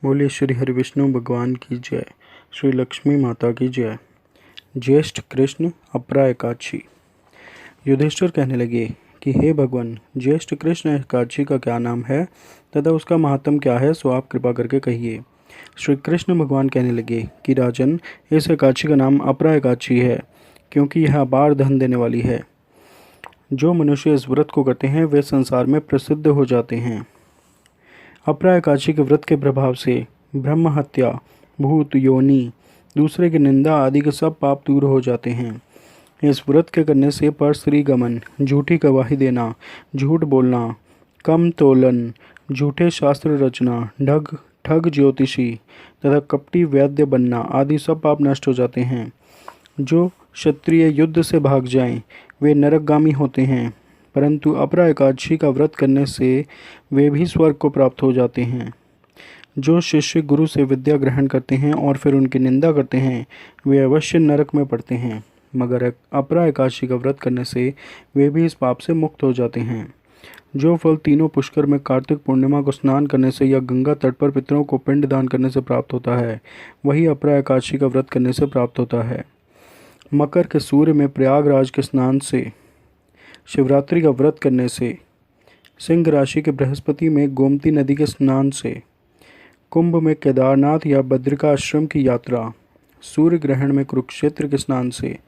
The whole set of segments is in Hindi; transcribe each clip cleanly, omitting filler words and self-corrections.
बोलिए श्री हरि विष्णु भगवान की जय। श्री लक्ष्मी माता की जय। ज्येष्ठ कृष्ण अपरा एकादशी। युधिष्ठिर कहने लगे कि हे भगवान, ज्येष्ठ कृष्ण एकादशी का क्या नाम है तथा उसका महात्म क्या है, सो आप कृपा करके कहिए। श्री कृष्ण भगवान कहने लगे कि राजन, इस एकादशी का नाम अपरा एकादशी है, क्योंकि यह अपार धन देने वाली है। जो मनुष्य इस व्रत को करते हैं वे संसार में प्रसिद्ध हो जाते हैं। अपरा एकादशी के व्रत के प्रभाव से ब्रह्म हत्या, भूत योनि, दूसरे की निंदा आदि के सब पाप दूर हो जाते हैं। इस व्रत के करने से पर स्त्री गमन, झूठी गवाही देना, झूठ बोलना, कम तोलन, झूठे शास्त्र रचना, ठग ज्योतिषी तथा कपटी वैद्य बनना आदि सब पाप नष्ट हो जाते हैं। जो क्षत्रिय युद्ध से भाग जाएं वे नरकगामी होते हैं, परंतु अपरा एकादशी का व्रत करने से वे भी स्वर्ग को प्राप्त हो जाते हैं। जो शिष्य गुरु से विद्या ग्रहण करते हैं और फिर उनकी निंदा करते हैं वे अवश्य नरक में पड़ते हैं, मगर अपरा एकादशी का व्रत करने से वे भी इस पाप से मुक्त हो जाते हैं। जो फल तीनों पुष्कर में कार्तिक पूर्णिमा को स्नान करने से या गंगा तट पर पितरों को पिंड दान करने से प्राप्त होता है, वही अपरा एकादशी का व्रत करने से प्राप्त होता है। मकर के सूर्य में प्रयागराज के स्नान से, शिवरात्रि का व्रत करने से, सिंह राशि के बृहस्पति में गोमती नदी के स्नान से, कुंभ में केदारनाथ या बद्रिकाश्रम की यात्रा, सूर्य ग्रहण में कुरुक्षेत्र के स्नान से,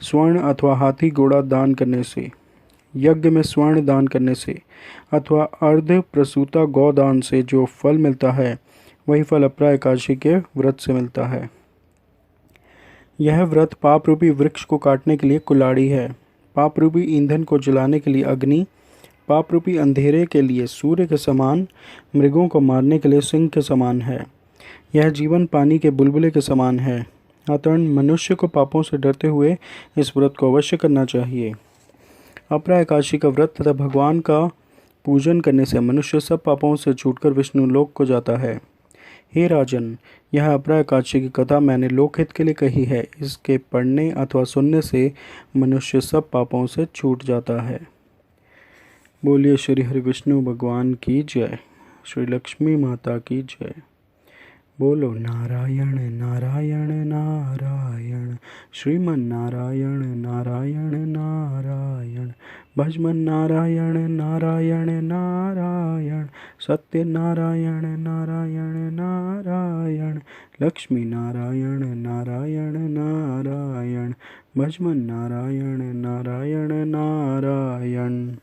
स्वर्ण अथवा हाथी घोड़ा दान करने से, यज्ञ में स्वर्ण दान करने से अथवा अर्ध प्रसूता गौ दान से जो फल मिलता है वही फल अपरा एकादशी के व्रत से मिलता है। यह व्रत पाप रूपी वृक्ष को काटने के लिए कुल्हाड़ी है, पाप रूपी ईंधन को जलाने के लिए अग्नि, पाप रूपी अंधेरे के लिए सूर्य के समान, मृगों को मारने के लिए सिंह के समान है। यह जीवन पानी के बुलबुले के समान है। अतः मनुष्य को पापों से डरते हुए इस व्रत को अवश्य करना चाहिए। अपरा एकादशी का व्रत तथा भगवान का पूजन करने से मनुष्य सब पापों से छूटकर विष्णु लोक को जाता है। हे राजन, यह अपरा एकादशी की कथा मैंने लोकहित के लिए कही है। इसके पढ़ने अथवा सुनने से मनुष्य सब पापों से छूट जाता है। बोलिए श्री हरि विष्णु भगवान की जय। श्री लक्ष्मी माता की जय। बोलो नारायण नारायण नारायण, श्रीमन नारायण नारायण नारायण, भजमन नारायण नारायण नारायण, सत्य नारायण नारायण नारायण, लक्ष्मी नारायण नारायण नारायण, भजमन नारायण नारायण नारायण।